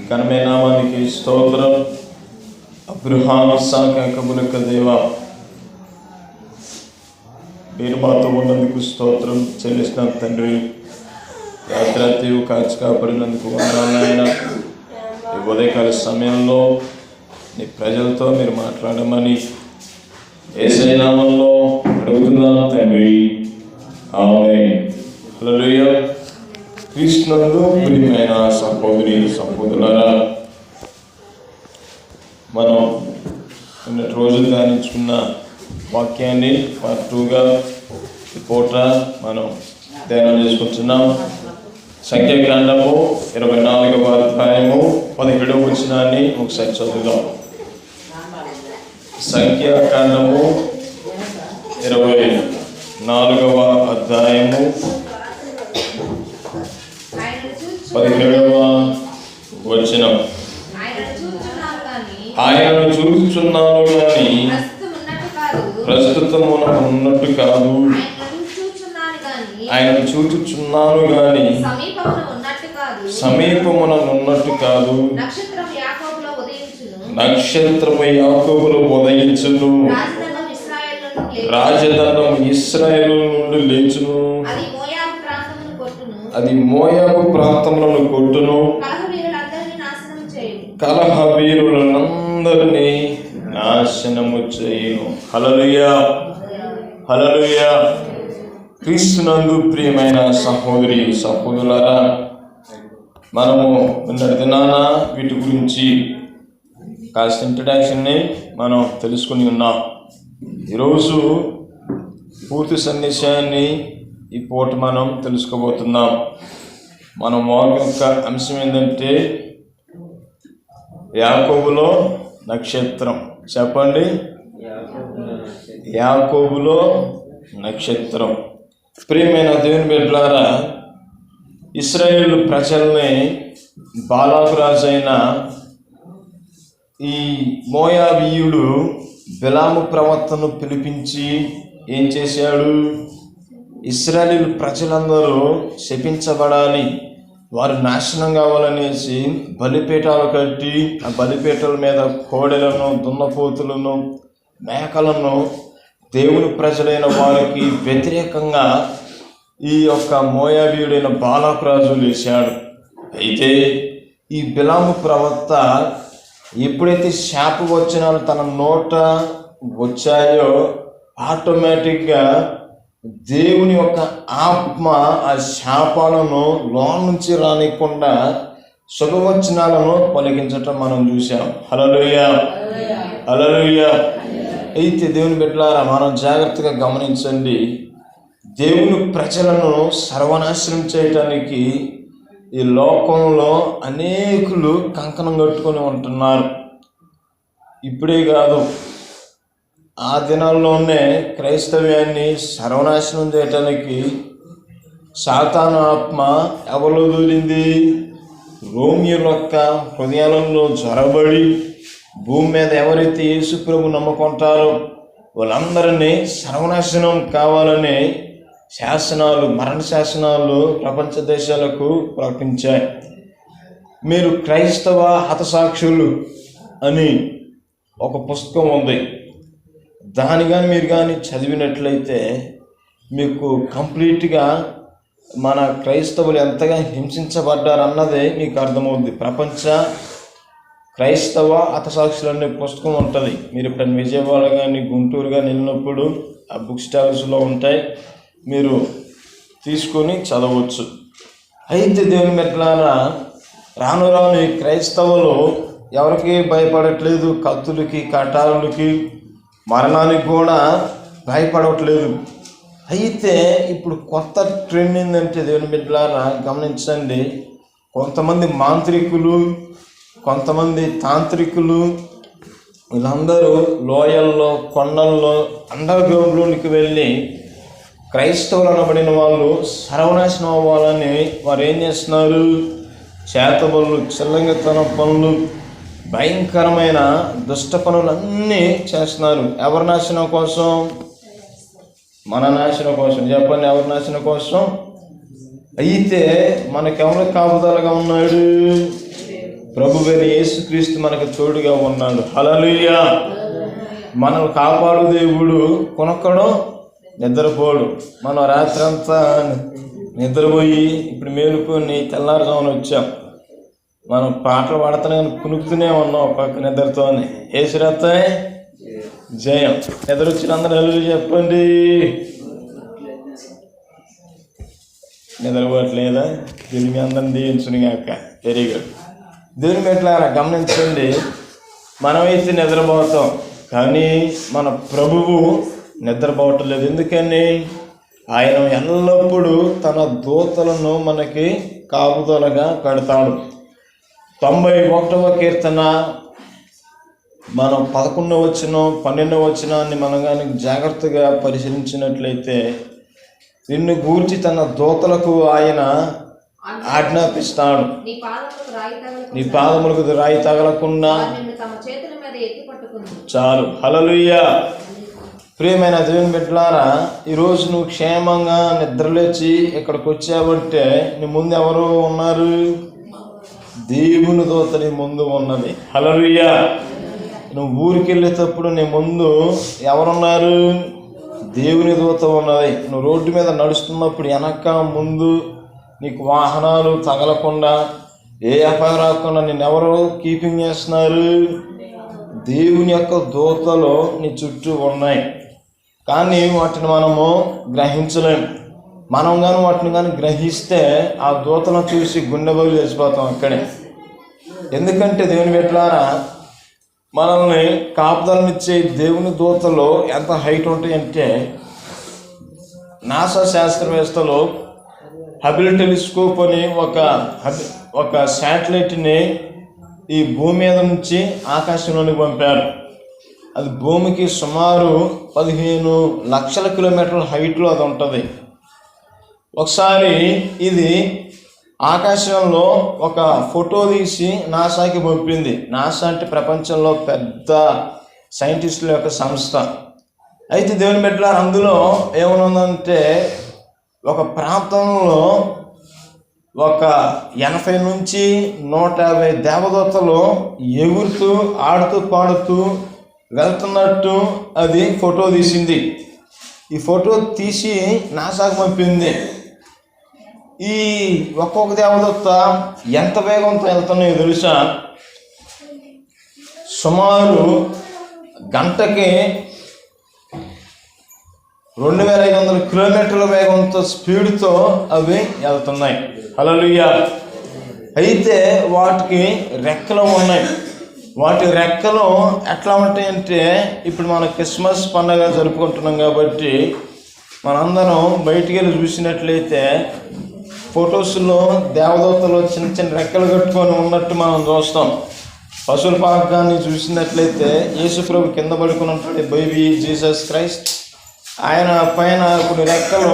ఘనమైన నామానికి స్తోత్రం. అబ్రహాము ఇస్సాకు యాకోబుల యొక్క దేవ, మీరు మాతో ఉన్నందుకు స్తోత్రం చెల్లిస్తున్నాం తండ్రి. రాత్రి కాచి కాపాడినందుకు వందనాలైనా. ఈ ఉదయకాల సమయంలో నీ ప్రజలతో మీరు మాట్లాడమని యేసయ్య నామములో అడుగుతున్నాను తండ్రి. ఆమేన్. హల్లెలూయా. క్రీస్తునందు ప్రియమైన సహోదరి సహోదరులారా, మనం నిన్నటి రోజు ధ్యానించుకున్న వాక్యాన్ని పార్ట్ 2గా ఈ పూట మనం ధ్యానం చేసుకుంటున్నాం. సంఖ్యాకాండము 24వ అధ్యాయము 17వ వచనాన్ని ఒకసారి చదువుదాం. సంఖ్యాకాండము 24వ అధ్యాయము 17వ వచనం. ఆయనను చూచుచున్నాను కానీ ప్రస్తుతమున ఉన్నట్టు కాదు, ఆయనను చూచుచున్నాను గాని సమీపమున ఉన్నట్టు కాదు. నక్షత్రము యాకోబులో ఉదయించును, రాజదండం ఇశ్రాయేలు నుండి లేచును, అది మోయాబు ప్రాంతములను కొట్టును, కలహ వీరులందరినీ నాశనము చేయును. హల్లెలూయా, హల్లెలూయా. క్రీస్తునందు ప్రియమైన సహోదరి సహోదరులారా, మనము నిన్నటి దినాన వీటి గురించి కాస్త ఇంట్రడక్షన్ని మనం తెలుసుకుని ఉన్నాం. ఈరోజు పూర్తి సందేశాన్ని ఈ పూట మనం తెలుసుకోబోతున్నాం. మనం వాక్యం యొక్క అంశం ఏంటంటే యాకోబులో నక్షత్రం. చెప్పండి, యాకోబులో నక్షత్రం. ప్రియమైన దేవుని బిడ్డలారా, ఇశ్రాయేలు ప్రజల్ని బాలాకు రాజైన ఈ మోయాబీయుడు బిలాము ప్రవక్తను పిలిపించి ఏం చేశాడు? ఇశ్రాయేలు ప్రజలందరూ శపించబడాలి, వారు నాశనం కావాలనేసి బలిపీఠాలు కట్టి ఆ బలిపీఠాల మీద కోడెలను, దున్నపోతులను, మేకలను దేవుని ప్రజలైన వారికి వ్యతిరేకంగా ఈ యొక్క మోయాబీయుడైన బాలాకు రాజు లేచాడు. అయితే ఈ బిలాము ప్రవక్త ఎప్పుడైతే శాపవచనాలు తన నోట వచ్చాయో ఆటోమేటిక్గా దేవుని యొక్క ఆత్మ ఆ శాపాలను లోన్ నుంచి రానికుండా శుభవచనాలను పలికించటం మనం చూసాం. హల్లెలూయా, హల్లెలూయా. అయితే దేవుని బిడ్డలారా, మనం జాగ్రత్తగా గమనించండి. దేవుని ప్రజలను సర్వనాశనం చేయటానికి ఈ లోకంలో అనేకులు కంకణం కట్టుకొని ఉంటున్నారు. ఇప్పుడే కాదు, ఆ దినాల్లోనే క్రైస్తవ్యాన్ని సర్వనాశనం చేయటానికి సాతాను ఆత్మ ఎవరిలో దూరింది? రోమియుల యొక్క హృదయాలలో జొరబడి భూమి మీద ఎవరైతే యేసు ప్రభు నమ్ముకుంటారో వాళ్ళందరినీ సర్వనాశనం కావాలని శాసనాలు, మరణ శాసనాలు ప్రపంచ దేశాలకు ప్రకటించాయి. మీరు క్రైస్తవ హతసాక్షులు అని ఒక పుస్తకం ఉంది. దాని కానీ మీరు కానీ చదివినట్లయితే మీకు కంప్లీట్గా మన క్రైస్తవులు ఎంతగా హింసించబడ్డారన్నదే మీకు అర్థమవుద్ది. ప్రపంచ క్రైస్తవ హతసాక్షులు అనే పుస్తకం ఉంటుంది. మీరు ఇప్పుడు విజయవాడ కానీ గుంటూరు కానీ వెళ్ళినప్పుడు ఆ బుక్ స్టాల్స్లో ఉంటాయి, మీరు తీసుకొని చదవచ్చు. అయితే దేవుని బిడ్డలారా, రాను రాను ఈ క్రైస్తవులు ఎవరికి భయపడట్లేదు. కత్తులకి, కటారులకి, మరణానికి కూడా భయపడట్లేదు. అయితే ఇప్పుడు కొత్త ట్రెండ్ ఏంటంటే దేవుని బిడ్డలారా గమనించండి, కొంతమంది మాంత్రికులు, కొంతమంది తాంత్రికులు, వీళ్ళందరూ లోయల్లో, కొండల్లో, అండర్ గ్రౌండ్లోనికి వెళ్ళి క్రైస్తవులు అనబడిన వాళ్ళు సర్వనాశనం అవ్వాలని వారు ఏం చేస్తున్నారు? చేతబడులు, చిల్లంగితన పనులు, భయంకరమైన దుష్ట పనులన్నీ చేస్తున్నారు. ఎవరి నాశనం కోసం? మన నాశనం కోసం. చెప్పండి, ఎవరి నాశనం కోసం? అయితే మనకెవరు కాపుదలగా ఉన్నాడు? ప్రభువైన యేసుక్రీస్తు మనకు తోడుగా ఉన్నాడు. హల్లెలూయా. మనం కాపాడు దేవుడు కొనక్కడో నిద్రపోడు. మనం రాత్రంతా నిద్రపోయి ఇప్పుడు మేలుకొని తెల్లారుజామున వచ్చాం. మనం పాటలు పాడుతూనే కునుకుతూనే ఉన్నాం పక్క నిద్రతోనే. యేసురత్తే జయం. నిద్ర వచ్చిన అందరూ హల్లెలూయా చెప్పండి. నిద్రపోవట్లేదా? దీని మీ అందరిని దీవించును గాక. Very good. దేవుని మెట్లారా గమనించండి. మనమైతే నిద్రపోతాం కానీ మన ప్రభువు నిద్రపోవట్లేదు. ఎందుకని? ఆయన ఎల్లప్పుడూ తన దూతలను మనకి కాపుదలగా పెడతాడు. 91వ కీర్తన మనం 11వ వచనం 12వ వచనాన్ని మనం కానీ జాగ్రత్తగా పరిశీలించినట్లయితే, నిన్ను గూర్చి తన దూతలకు ఆయన ఆజ్ఞాపిస్తాడు, నీ పాదములకు రాయి తగలకుండా. చాలు. హల్లెలూయా. ప్రియమైన దేవుని బిడ్డలారా, ఈరోజు నువ్వు క్షేమంగా నిద్రలేచి ఇక్కడికి వచ్చావంటే నీ ముందు ఎవరు ఉన్నారు? దేవుని దూత నీ ముందు ఉన్నది. హల్లెలూయా. నువ్వు ఊరికి వెళ్ళేటప్పుడు నీ ముందు ఎవరున్నారు? దేవుని దూత ఉన్నది. నువ్వు రోడ్డు మీద నడుస్తున్నప్పుడు వెనక ముందు నీకు వాహనాలు తగలకుండా, ఏ అపాయం రాకుండా నిన్నెవరు కీపింగ్ చేస్తున్నారు? దేవుని యొక్క దూతలు నీ చుట్టూ ఉన్నాయి. కానీ వాటిని మనము గ్రహించలేము. మనం కానీ వాటిని కానీ గ్రహిస్తే ఆ దూతలను చూసి గుండె బయలు వేసిపోతాం అక్కడే. ఎందుకంటే దేవుని బిడ్డలారా, మనల్ని కాపుదలనిచ్చే దేవుని దూతలు ఎంత హైట్ ఉంటాయంటే, నాసా శాస్త్రవేత్తలు హబిల్ టెలిస్కోప్ అని ఒక శాటిలైట్ని ఈ భూమి మీద నుంచి ఆకాశంలోనికి పంపారు. అది భూమికి సుమారు 15 లక్షల కిలోమీటర్ల హైట్లో అది ఉంటుంది. ఒకసారి ఇది ఆకాశంలో ఒక ఫోటో తీసి నాసాకి పంపింది. నాసా అంటే ప్రపంచంలో పెద్ద సైంటిస్టుల యొక్క సంస్థ. అయితే దేవుని బిడ్డలారా, అందులో ఏమనుందంటే, ఒక ప్రాంతంలో ఒక 80 నుంచి 150 దేవదూతలు ఎగురుతూ ఆడుతూ పాడుతూ వెళ్తున్నట్టు అది ఫోటో తీసింది. ఈ ఫోటో తీసి నాసాకు పంపింది. ఈ ఒక్కొక్క దేవదూత ఎంత వేగంతో వెళ్తున్నాయో తెలుసా? సుమారు గంటకి 2500 కిలోమీటర్ల వేగంతో స్పీడ్తో అవి వెళ్తున్నాయి. హల్లెలూయా. అయితే వాటికి రెక్కలు ఉన్నాయి. వాటి రెక్కలు ఎట్లా ఉంటాయంటే, ఇప్పుడు మనం క్రిస్మస్ పండుగ జరుపుకుంటున్నాం కాబట్టి మనందరం బయటికి వెళ్ళి చూసినట్లయితే ఫొటోస్లో దేవదూతలు చిన్న చిన్న రెక్కలు కట్టుకొని ఉన్నట్టు మనం చూస్తాం. పశువుల పాకాన్ని చూసినట్లయితే యేసు ప్రభు కింద పడుకుని ఉంటాడు, బేబీ జీసస్ క్రైస్ట్. ఆయన పైన కొన్ని రెక్కలు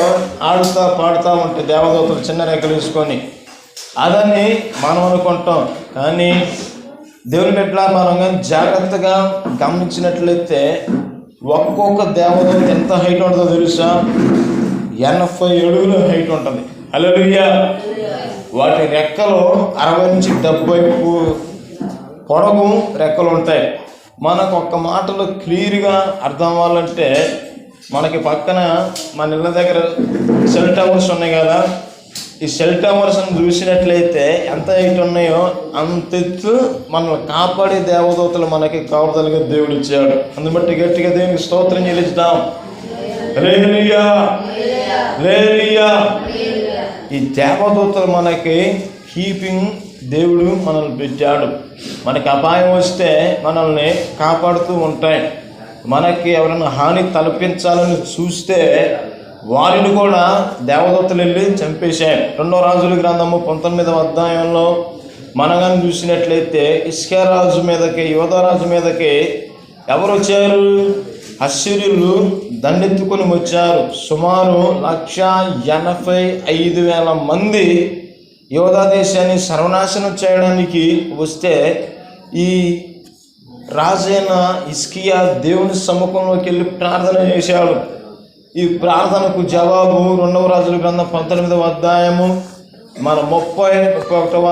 ఆడుతూ పాడుతూ ఉంటాయి దేవదూతలు చిన్న రెక్కలు వేసుకొని. అదని మనం అనుకుంటాం. కానీ దేవుని బిడ్డ మనం కానీ జాగ్రత్తగా గమనించినట్లయితే ఒక్కొక్క దేవదూత ఎంత హైట్ ఉంటుందో తెలుసా? 80 అడుగుల హైట్ ఉంటుంది. హల్లెలూయా. వాటి రెక్కలు 60 నుంచి 70 పొడవు రెక్కలు ఉంటాయి. మనకు ఒక్క మాటలో క్లియర్గా అర్థం అవ్వాలంటే, మనకి పక్కన మన ఇళ్ళ దగ్గర సెల్ టవర్స్ ఉన్నాయి కదా, ఈ సెల్ టవర్స్ని చూసినట్లయితే ఎంత హైట్ ఉన్నాయో అంత ఎత్తు మనల్ని కాపాడే దేవదూతలు మనకి కాపుదలుగా దేవుడు ఇచ్చాడు. అందుని బట్టి గట్టిగా దేవునికి స్తోత్రం చెల్లిస్తాం. హల్లెలూయా, హల్లెలూయా. ఈ దేవదూతలు మనకి కీపింగ్ దేవుడు మనల్ని పెట్టాడు. మనకి అపాయం వస్తే మనల్ని కాపాడుతూ ఉంటాయి. మనకి ఎవరైనా హాని తలపించాలని చూస్తే వారిని కూడా దేవదూతలు వెళ్ళి చంపేశాయి. 2వ రాజుల గ్రంథము 19వ అధ్యాయంలో మనం కానీ చూసినట్లయితే హిజ్కియా రాజు మీదకి, యోధా రాజు మీదకి ఎవరు వచ్చారు? అశ్షూరీయులు దండెత్తుకొని వచ్చారు. సుమారు 185,000 మంది యోధా దేశాన్ని సర్వనాశనం చేయడానికి వస్తే ఈ రాజైన హిజ్కియా దేవుని సముఖంలోకి వెళ్ళి ప్రార్థన చేశాడు. ఈ ప్రార్థనకు జవాబు 2వ రాజుల గ్రంథం 19వ అధ్యాయము మన 31వ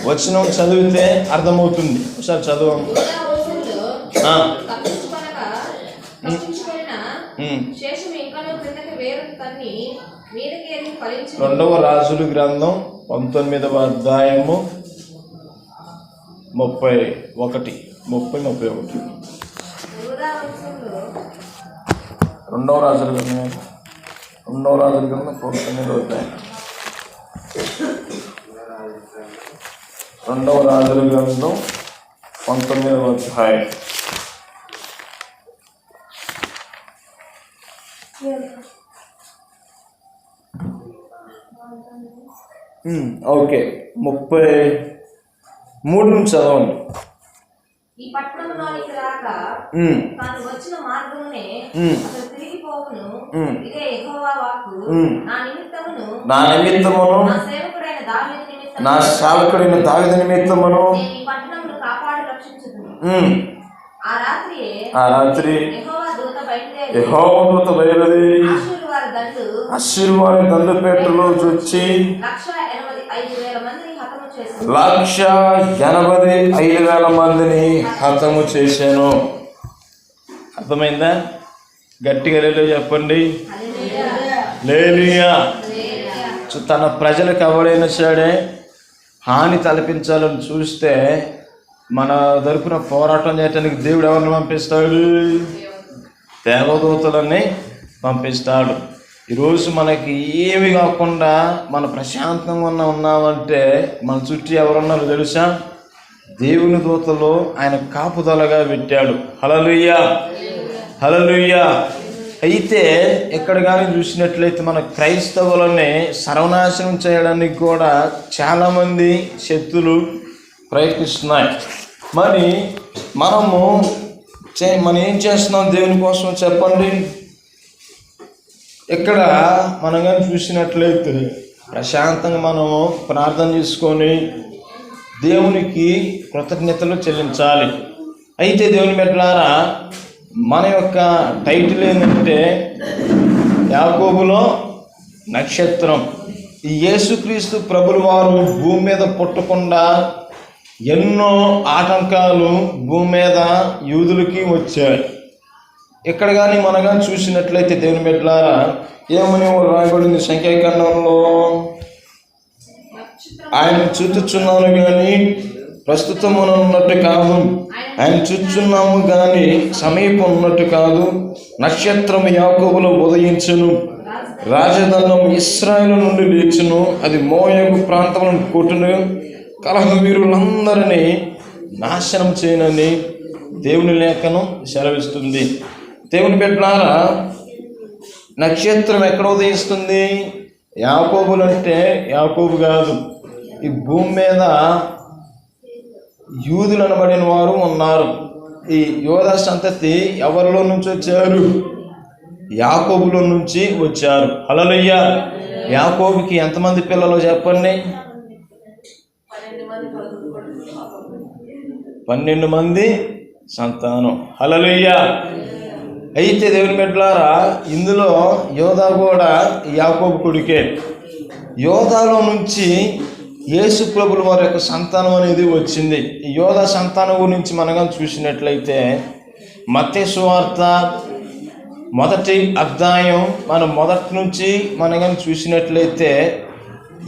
వచనం చదివితే అర్థమవుతుంది. ఒకసారి చదువు. రెండవ రాజుల గ్రంథం 19వ అధ్యాయము 30-31. రెండవ రాజుల గ్రంథం 19వ అధ్యాయం. రెండవ రాజుల గ్రంథం 19వ అధ్యాయం. ఓకే, 33 నుంచి చదవండి. ఈ పట్టణంలోనికి రాక తాను వచ్చిన మార్గమునే అతడు తిరిగి పోవును. ఇదే యెహోవా వాక్కు. నా నిమిత్తమును నా సేవకుడైన దావీదు నిమిత్తమును ఈ పట్టణమును కాపాడి రక్షించుదును. ఆ రాత్రి యెహోవా దూత బయలుదేరి అష్షూరు వారి దండు పేటలో వచ్చి 185,000 మందిని హతము చేశాను. అర్థమైందా? గట్టిగా లేలో చెప్పండి. హల్లెలూయా. తన ప్రజలకు ఎవరైనా సరే హాని తలపించాలని చూస్తే మన తరపున పోరాటం చేయడానికి దేవుడు ఎవరిని పంపిస్తాడు? దేవదూతలని పంపిస్తాడు. ఈరోజు మనకి ఏమి కాకుండా మన ప్రశాంతంగా ఉన్నామంటే మన చుట్టూ ఎవరున్నారో తెలుసా? దేవుని దూతలు ఆయన కాపుదలగా పెట్టాడు. హల్లెలూయా, హల్లెలూయా. అయితే ఇక్కడ కానీ చూసినట్లయితే మన క్రైస్తవులని సర్వనాశనం చేయడానికి కూడా చాలామంది శక్తులు ప్రయత్నిస్తున్నాయి. మరి మనం ఏం చేస్తున్నాం దేవుని కోసం చెప్పండి? ఇక్కడ మనం కానీ చూసినట్లయితే ప్రశాంతంగా మనము ప్రార్థన చేసుకొని దేవునికి కృతజ్ఞతలు చెల్లించాలి. అయితే దేవుని బిడ్డలారా, మన యొక్క టైటిల్ ఏంటంటే యాకోబులో నక్షత్రం. ఈ యేసుక్రీస్తు ప్రభుల వారు భూమి మీద పుట్టకుండా ఎన్నో ఆటంకాలు భూమి మీద యూదులకి వచ్చాయి. ఇక్కడ కానీ మనం కానీ చూసినట్లయితే దేవుని బిడ్డలారా, ఏమని రాయబడింది సంఖ్యాకాండంలో? ఆయన చూచుచున్నాను కానీ ప్రస్తుతం ఉన్నట్టు కాదు, ఆయన చూచున్నాము కానీ సమీపం ఉన్నట్టు కాదు. నక్షత్రం యాకోబులో ఉదయించును, రాజదండం ఇశ్రాయేలు నుండి లేచును, అది మోయాబు ప్రాంతములను కొట్టును, కలహవీరులందరినీ నాశనం చేయనని దేవుని లేఖనం సెలవిస్తుంది. దేవుని బిడ్డలారా, నక్షత్రం ఎక్కడ ఉదయిస్తుంది? యాకోబులు అంటే యాకోబు కాదు, ఈ భూమి మీద యూదులు అనబడిన వారు ఉన్నారు. ఈ యోధా సంతతి ఎవరిలో నుంచి వచ్చారు? యాకోబులో నుంచి వచ్చారు. హల్లెలూయా. యాకోబుకి ఎంతమంది పిల్లలు చెప్పండి? 12 మంది సంతానం. హల్లెలూయా. అయితే దేవుని బిడ్డలారా, ఇందులో యోధా కూడా యాకోబు కొడుకే. యోధాలో నుంచి యేసు ప్రభుల వారి యొక్క సంతానం అనేది వచ్చింది. ఈ యోధా సంతానం గురించి మనం చూసినట్లయితే మత్తయి సువార్త 1వ అధ్యాయం మనం మొదటి నుంచి మనం చూసినట్లయితే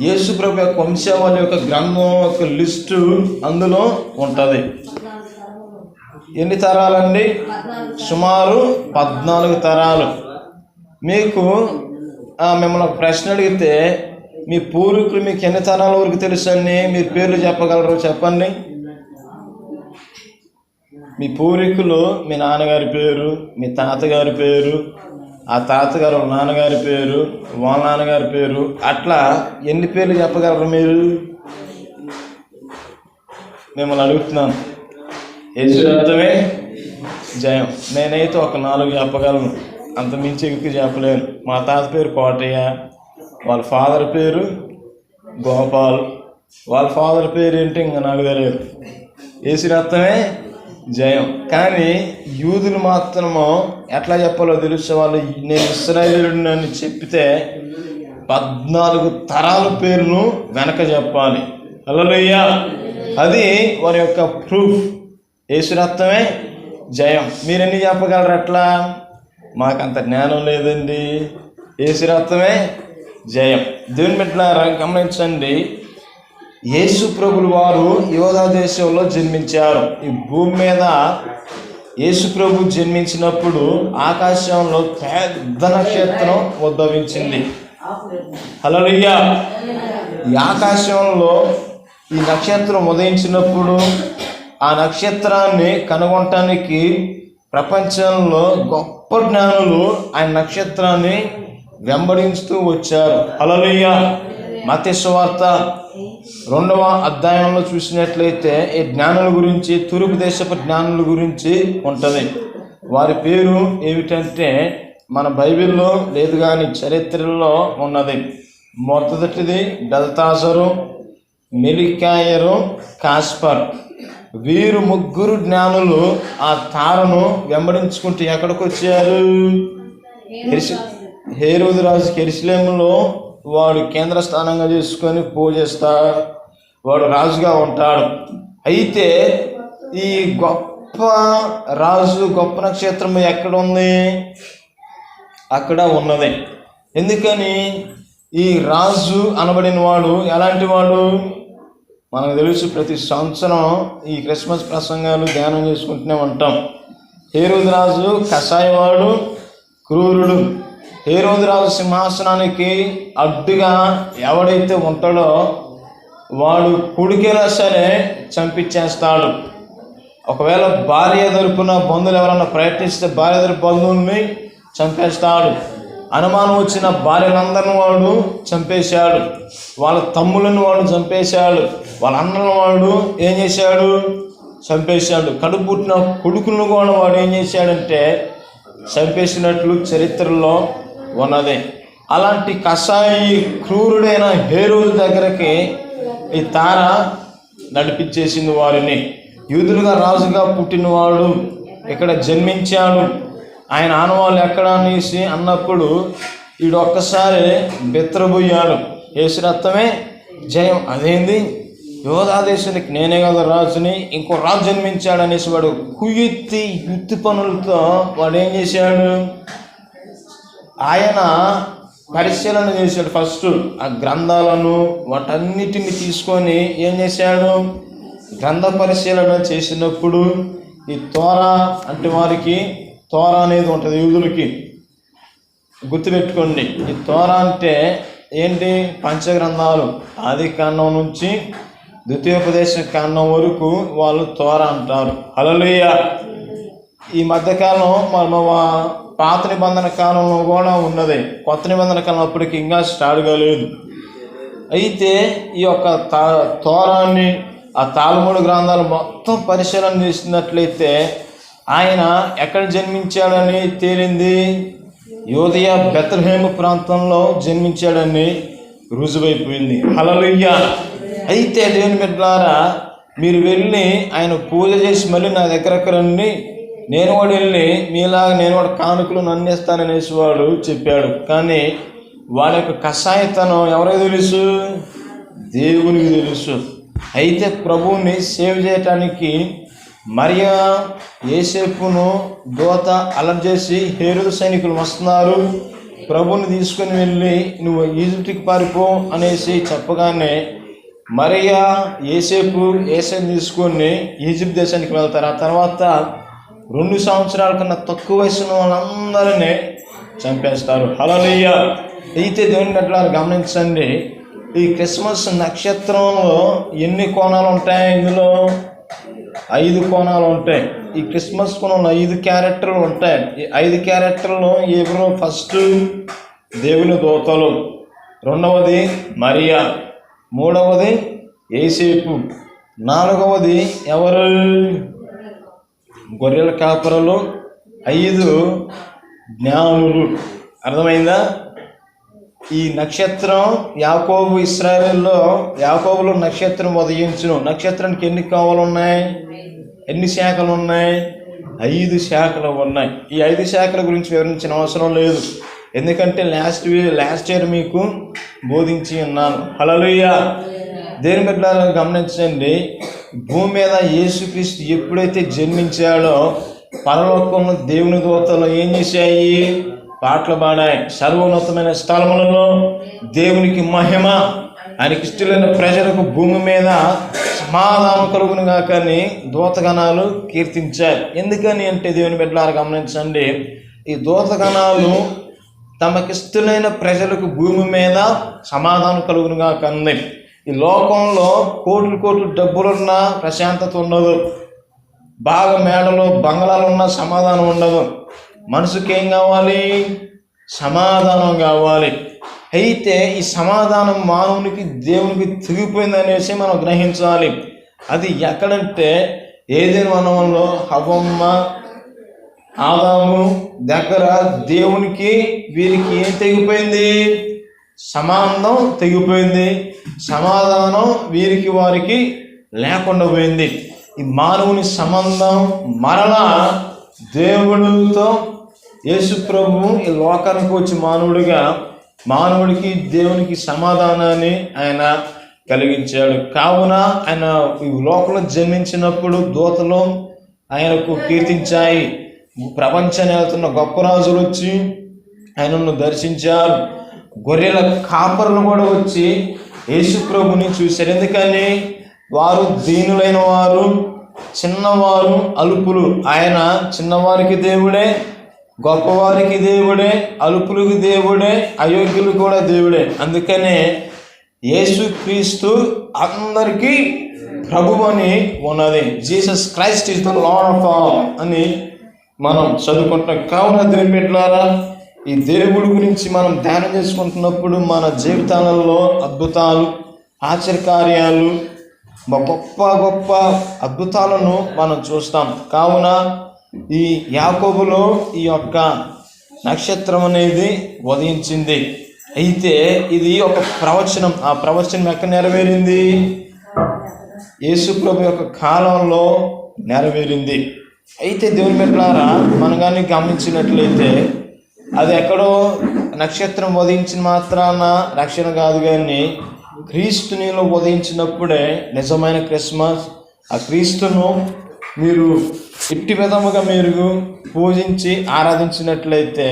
యేసు ప్రభు యొక్క వంశావళి యొక్క గ్రంథం యొక్క లిస్టు అందులో ఉంటుంది. ఎన్ని తరాలండి? సుమారు 14 తరాలు. మీకు మిమ్మల్ని ఒక ప్రశ్న అడిగితే మీ పూర్వీకులు మీకు ఎన్ని తరాల వరకు తెలుసు అని మీరు పేర్లు చెప్పగలరు? చెప్పండి. మీ పూర్వీకులు, మీ నాన్నగారి పేరు, మీ తాతగారి పేరు, ఆ తాతగారు నాన్నగారి పేరు, వాళ్ళ నాన్నగారి పేరు, అట్లా ఎన్ని పేర్లు చెప్పగలరు మీరు? మిమ్మల్ని అడుగుతున్నాను. యేసు రక్తమే జయం. నేనైతే ఒక 4 చెప్పగలను, అంత మించి ఎక్కువ చెప్పలేను. మా తాత పేరు కోటయ్య, వాళ్ళ ఫాదర్ పేరు గోపాల్, వాళ్ళ ఫాదర్ పేరు ఏంటి ఇంకా నాకు తెలియదు. యేసు రక్తమే జయం. కానీ యూదులు మాత్రము ఎట్లా చెప్పాలో తెలుసు. వాళ్ళు నేను ఇశ్రాయేలుడిని అని చెప్పితే 14 తరాల పేరును వెనక చెప్పాలి. హల్లెలూయా. అది వారి యొక్క ప్రూఫ్. యేసు రక్తమే జయం. మీరెన్ని చెప్పగలరు అట్లా? మాకంత జ్ఞానం లేదండి. యేసు రక్తమే జయం. దేవుని బిడ్డలారా గమనించండి, యేసు ప్రభులు వారు యోధా దేశంలో జన్మించారు. ఈ భూమి మీద యేసు ప్రభు జన్మించినప్పుడు ఆకాశంలో పెద్ద నక్షత్రం ఉద్భవించింది. హల్లెలూయా. ఈ ఆకాశంలో ఈ నక్షత్రం ఉదయించినప్పుడు ఆ నక్షత్రాన్ని కనుగొనటానికి ప్రపంచంలో గొప్ప జ్ఞానులు ఆయన నక్షత్రాన్ని వెంబడించుతూ వచ్చారు. హల్లెలూయా. మత్తయి సువార్త 2వ అధ్యాయంలో చూసినట్లయితే ఈ జ్ఞానుల గురించి, తూర్పు దేశపు జ్ఞానుల గురించి ఉంటుంది. వారి పేరు ఏమిటంటే మన బైబిల్లో లేదు కానీ చరిత్రలో ఉన్నది. మొదటిది బెల్తాజరు, మెలికాయరు, కాస్పర్. వీరు ముగ్గురు జ్ఞానులు ఆ తారను వెంబడించుకుంటూ ఎక్కడికి వచ్చారు? హేరోదు రాజు యెరూషలేములో వాడు కేంద్ర స్థానంగా చేసుకొని పూజిస్తా వాడు రాజుగా ఉంటాడు. అయితే ఈ గొప్ప రాజు, గొప్ప నక్షత్రం ఎక్కడ ఉంది? అక్కడ ఉన్నది. ఎందుకని? ఈ రాజు అనబడిన వాడు ఎలాంటి వాడు? మనకు తెలుసు, ప్రతి సంవత్సరం ఈ క్రిస్మస్ ప్రసంగాలు ధ్యానం చేసుకుంటూనే ఉంటాం. హేరోదు రాజు కషాయవాడు, క్రూరుడు. హేరోదు రాజు సింహాసనానికి అడ్డుగా ఎవడైతే ఉంటాడో వాడు కొడుకేలా సరే చంపించేస్తాడు. ఒకవేళ భార్య తరపున బంధువులు ఎవరన్నా ప్రయత్నిస్తే భార్య తరపు బంధువుల్ని చంపేస్తాడు. అనుమానం వచ్చిన భార్యలందరిని వాడు చంపేశాడు. వాళ్ళ తమ్ములను వాడు చంపేశాడు. వాళ్ళ అన్నలను వాడు ఏం చేశాడు? చంపేశాడు. కడుపు పుట్టిన కొడుకులను కూడా వాడు ఏం చేశాడంటే చంపేసినట్లు చరిత్రలో ఉన్నది. అలాంటి కషాయి క్రూరుడైన హేరోదు దగ్గరికి ఈ తార నడిపించేసింది వారిని. యూదులుగా రాజుగా పుట్టినవాడు ఇక్కడ జన్మించాడు. ఆయన ఆనవాళ్ళు ఎక్కడ అనేసి అన్నప్పుడు వీడు ఒక్కసారి బెత్తరబోయాడు. యేసు రక్తమే జయం. అదేంది? యోధా దేశానికి నేనే కదా రాజుని, ఇంకో రాజు జన్మించాడు అనేసి వాడు యుక్తి పనులతో వాడు ఏం చేశాడు? ఆయన పరిశీలన చేశాడు. ఫస్ట్ ఆ గ్రంథాలను వాటన్నిటిని తీసుకొని ఏం చేశాడు? గ్రంథ పరిశీలన చేసినప్పుడు ఈ తోరా అంటే వారికి తోరా అనేది ఉంటుంది యూదులకి. గుర్తుపెట్టుకోండి, ఈ తోరా అంటే ఏంటి? పంచగ్రంథాలు. ఆది కాండం నుంచి ద్వితీయోపదేశ కాండం వరకు వాళ్ళు తోరా అంటారు. హల్లెలూయా. ఈ మధ్యకాలం మన పాత నిబంధన కాలంలో కూడా ఉన్నది. కొత్త నిబంధన కాలం అప్పటికి ఇంకా స్టార్ట్ కాలేదు. అయితే ఈ యొక్క తోరాన్ని, ఆ తాల్ముడు గ్రంథాలు మొత్తం పరిశీలన చేసినట్లయితే ఆయన ఎక్కడ జన్మించాడని తేలింది? యోదయ బెత్లెహేము ప్రాంతంలో జన్మించాడని రుజువైపోయింది. హల్లెలూయా. అయితే దేవుని బిడ్డలారా, మీరు వెళ్ళి ఆయన పూజ చేసి మళ్ళీ నా దగ్గరకు రండి, నేను కూడా వెళ్ళి మీలాగా నేను కూడా కానుకలు నన్నేస్తాననేసి వాడు చెప్పాడు. కానీ వాడి యొక్క కషాయతనం ఎవరికి తెలుసు? దేవునికి తెలుసు. అయితే ప్రభువుని సేవ్ చేయటానికి మరియా యేసేపును దూత అలర్ట్ చేసి హేరోదు సైనికులు వస్తున్నారు, ప్రభువుని తీసుకుని వెళ్ళి నువ్వు ఈజిప్ట్కి పారిపో అనేసి చెప్పగానే మరియా యేసేపుని తీసుకొని ఈజిప్ట్ దేశానికి వెళ్తారు. ఆ తర్వాత 2 సంవత్సరాల కన్నా తక్కువ వయసున్న వాళ్ళందరినీ చంపేస్తారు. హల్లెలూయా. అయితే దేవుని బిడ్డలారా గమనించండి, ఈ క్రిస్మస్ నక్షత్రంలో ఎన్ని కోణాలు ఉంటాయి? ఇందులో 5 కోణాలు ఉంటాయి. ఈ క్రిస్మస్ కోణంలో 5 క్యారెక్టర్లు ఉంటాయి. ఈ 5 క్యారెక్టర్లు ఎవరు? ఫస్ట్ దేవుని దూతలు, రెండవది మరియా, మూడవది యేసేపు, నాలుగవది ఎవరు? గొర్రెల కాపరులు, 5 జ్ఞానులు. అర్థమైందా? ఈ నక్షత్రం యాకోబు ఇశ్రాయేలులో యాకోబులో నక్షత్రం ఉదయించును. నక్షత్రానికి ఎన్ని కోవలు ఉన్నాయి? ఎన్ని శాఖలు ఉన్నాయి? 5 శాఖలు ఉన్నాయి. ఈ 5 శాఖల గురించి వివరించిన అవసరం లేదు, ఎందుకంటే లాస్ట్ ఇయర్ మీకు బోధించి ఉన్నాను. హల్లెలూయా. దేవుని బిడ్డలారా గమనించండి, భూమి మీద యేసుక్రీస్తు ఎప్పుడైతే జన్మించాడో పరలోకంలో దేవుని దూతలు ఏం చేశాయి? పాటలు పాడాయి. సర్వోన్నతమైన స్థలములలో దేవునికి మహిమ, ఆయనకి ఇష్టమైన ప్రజలకు భూమి మీద సమాధానం కలుగునుగా కానీ దూతగణాలు కీర్తించాయి. ఎందుకని అంటే దేవుని బిడ్డలారా గమనించండి, ఈ దూతగణాలు తమకిష్టమైన ప్రజలకు భూమి మీద సమాధానం కలుగునుగా కంది. ఈ లోకంలో కోట్లు కోట్లు డబ్బులున్నా ప్రశాంతత ఉండదు, బాగా మేడలో బంగళాలు ఉన్న సమాధానం ఉండదు. మనసుకి ఏం కావాలి? సమాధానం కావాలి. అయితే ఈ సమాధానం మానవునికి దేవునికి తెగిపోయింది అనేసి మనం గ్రహించాలి. అది ఎక్కడంటే ఏదైనా వనంలో హవ్వమ్మ ఆదాము దగ్గర దేవునికి వీరికి ఏం తెగిపోయింది? సంబంధం తెగిపోయింది. సమాధానం వీరికి వారికి లేకుండా పోయింది. ఈ మానవుని సంబంధం మరలా దేవుడితో యేసు ప్రభువు ఈ లోకానికి వచ్చి మానవుడికి దేవునికి సమాధానాన్ని ఆయన కలిగించాడు. కావున ఆయన ఈ లోకంలో జన్మించినప్పుడు దూతలు ఆయనకు కీర్తించాయి. ప్రపంచాన్ని వెళ్తున్న గొప్ప రాజులు వచ్చి ఆయనను దర్శించారు. గొర్రెల కాపరులు కూడా వచ్చి యేసు ప్రభుని చూశారు. ఎందుకని? వారు దీనులైన వారు, చిన్నవారు, అల్పులు. ఆయన చిన్నవారికి దేవుడే, గొప్పవారికి దేవుడే, అల్పులకు దేవుడే, అయోగ్యులు కూడా దేవుడే. అందుకనే యేసుక్రీస్తు అందరికీ ప్రభువు అని ఉన్నది. Jesus Christ is the lord of all అని మనం చదువుకుంటాం. కావున దేవుని బిడ్డలారా, ఈ దేవుడి గురించి మనం ధ్యానం చేసుకుంటున్నప్పుడు మన జీవితాలలో అద్భుతాలు, ఆశ్చర్యకార్యాలు, గొప్ప గొప్ప అద్భుతాలను మనం చూస్తాం. కావున ఈ యాకోబులో ఈ యొక్క నక్షత్రం అనేది ఉదయించింది. అయితే ఇది ఒక ప్రవచనం. ఆ ప్రవచనం ఎక్కడ నెరవేరింది? యేసు ప్రభు యొక్క కాలంలో నెరవేరింది. అయితే దేవుని బిడ్డలారా, మనం కానీ గమనించినట్లయితే అది ఎక్కడో నక్షత్రం ఉదయించిన మాత్రాన రక్షణ కాదు, కానీ క్రీస్తునిలో ఉదయించినప్పుడే నిజమైన క్రిస్మస్. ఆ క్రీస్తును మీరు ఇట్టి విధముగా మీరు పూజించి ఆరాధించినట్లయితే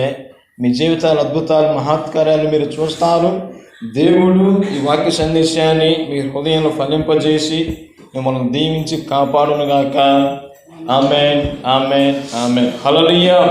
మీ జీవితాలు అద్భుతాలు, మహత్కార్యాలు మీరు చూస్తారు. దేవుడు ఈ వాక్య సందేశాన్ని మీ హృదయంలో ఫలింపజేసి మిమ్మల్ని దీవించి కాపాడునుగాక. ఆమేన్, ఆమేన్, ఆమేన్. హల్లెలూయా.